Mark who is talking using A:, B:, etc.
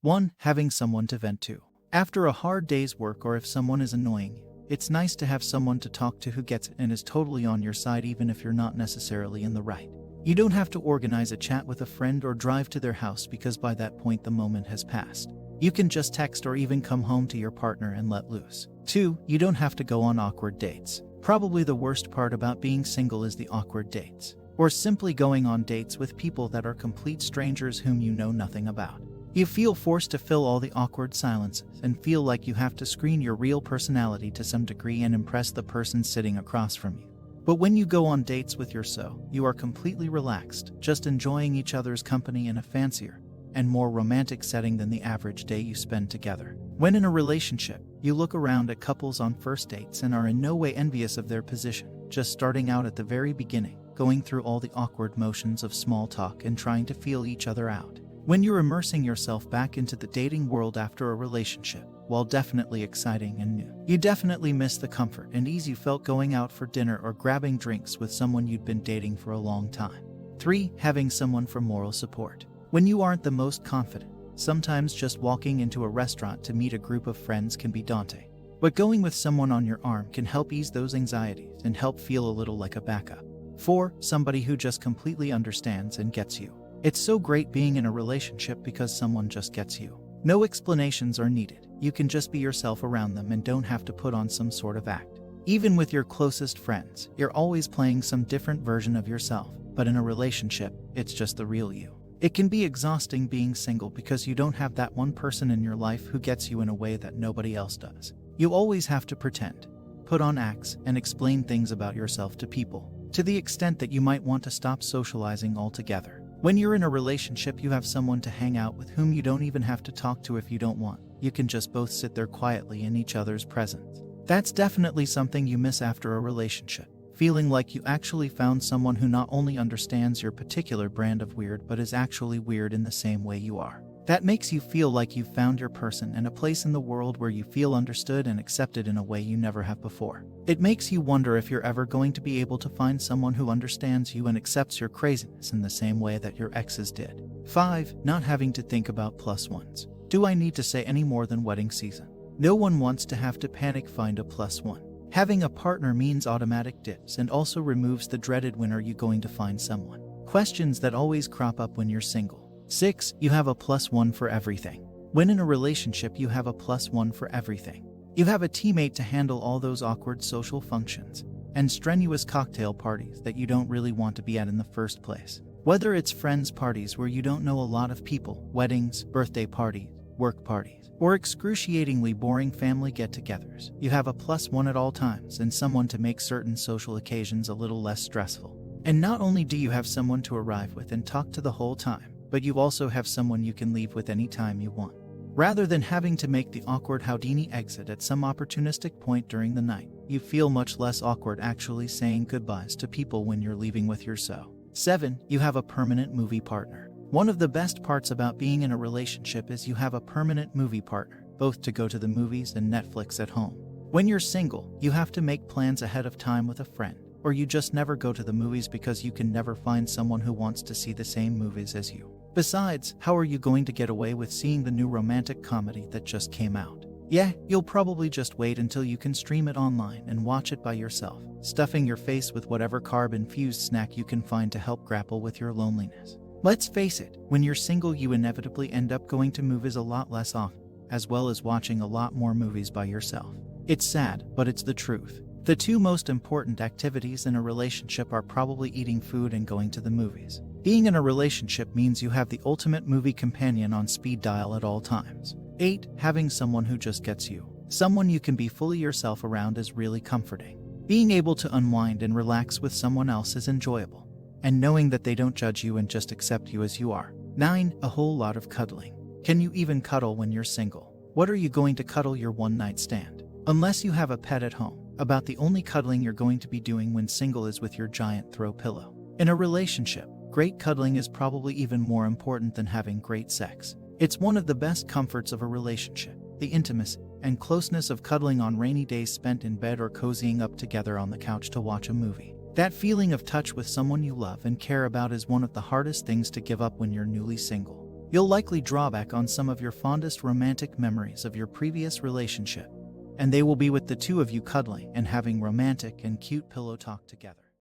A: 1. Having someone to vent to. After a hard day's work, or if someone is annoying you, it's nice to have someone to talk to who gets it and is totally on your side, even if you're not necessarily in the right. You don't have to organize a chat with a friend or drive to their house, because by that point the moment has passed. You can just text or even come home to your partner and let loose. 2. You don't have to go on awkward dates. Probably the worst part about being single is the awkward dates, or simply going on dates with people that are complete strangers whom you know nothing about. You feel forced to fill all the awkward silences and feel like you have to screen your real personality to some degree and impress the person sitting across from you. But when you go on dates with you are completely relaxed, just enjoying each other's company in a fancier and more romantic setting than the average day you spend together. When in a relationship, you look around at couples on first dates and are in no way envious of their position, just starting out at the very beginning, going through all the awkward motions of small talk and trying to feel each other out. When you're immersing yourself back into the dating world after a relationship, while definitely exciting and new, you definitely miss the comfort and ease you felt going out for dinner or grabbing drinks with someone you'd been dating for a long time. 3. Having someone for moral support. When you aren't the most confident, sometimes just walking into a restaurant to meet a group of friends can be daunting. But going with someone on your arm can help ease those anxieties and help feel a little like a backup. 4. Somebody who just completely understands and gets you. It's so great being in a relationship because someone just gets you. No explanations are needed. You can just be yourself around them and don't have to put on some sort of act. Even with your closest friends, you're always playing some different version of yourself, but in a relationship, it's just the real you. It can be exhausting being single because you don't have that one person in your life who gets you in a way that nobody else does. You always have to pretend, put on acts, and explain things about yourself to people, to the extent that you might want to stop socializing altogether. When you're in a relationship, you have someone to hang out with whom you don't even have to talk to if you don't want. You can just both sit there quietly in each other's presence. That's definitely something you miss after a relationship. Feeling like you actually found someone who not only understands your particular brand of weird but is actually weird in the same way you are. That makes you feel like you've found your person and a place in the world where you feel understood and accepted in a way you never have before. It makes you wonder if you're ever going to be able to find someone who understands you and accepts your craziness in the same way that your exes did. 5. Not having to think about plus ones. Do I need to say any more than wedding season? No one wants to have to panic find a plus one. Having a partner means automatic dips and also removes the dreaded "when are you going to find someone?" questions that always crop up when you're single. 6. You have a plus one for everything. When in a relationship, you have a plus one for everything. You have a teammate to handle all those awkward social functions and strenuous cocktail parties that you don't really want to be at in the first place. Whether it's friends' parties where you don't know a lot of people, weddings, birthday parties, work parties, or excruciatingly boring family get-togethers, you have a plus one at all times and someone to make certain social occasions a little less stressful. And not only do you have someone to arrive with and talk to the whole time, but you also have someone you can leave with any time you want. Rather than having to make the awkward Houdini exit at some opportunistic point during the night, you feel much less awkward actually saying goodbyes to people when you're leaving with your so. 7. You have a permanent movie partner. One of the best parts about being in a relationship is you have a permanent movie partner, both to go to the movies and Netflix at home. When you're single, you have to make plans ahead of time with a friend, or you just never go to the movies because you can never find someone who wants to see the same movies as you. Besides, how are you going to get away with seeing the new romantic comedy that just came out? Yeah, you'll probably just wait until you can stream it online and watch it by yourself, stuffing your face with whatever carb-infused snack you can find to help grapple with your loneliness. Let's face it, when you're single, you inevitably end up going to movies a lot less often, as well as watching a lot more movies by yourself. It's sad, but it's the truth. The two most important activities in a relationship are probably eating food and going to the movies. Being in a relationship means you have the ultimate movie companion on speed dial at all times. 8. Having someone who just gets you. Someone you can be fully yourself around is really comforting. Being able to unwind and relax with someone else is enjoyable, and knowing that they don't judge you and just accept you as you are. 9. A whole lot of cuddling. Can you even cuddle when you're single? What are you going to cuddle your one-night stand? Unless you have a pet at home, about the only cuddling you're going to be doing when single is with your giant throw pillow. In a relationship, great cuddling is probably even more important than having great sex. It's one of the best comforts of a relationship, the intimacy and closeness of cuddling on rainy days spent in bed or cozying up together on the couch to watch a movie. That feeling of touch with someone you love and care about is one of the hardest things to give up when you're newly single. You'll likely draw back on some of your fondest romantic memories of your previous relationship, and they will be with the two of you cuddling and having romantic and cute pillow talk together.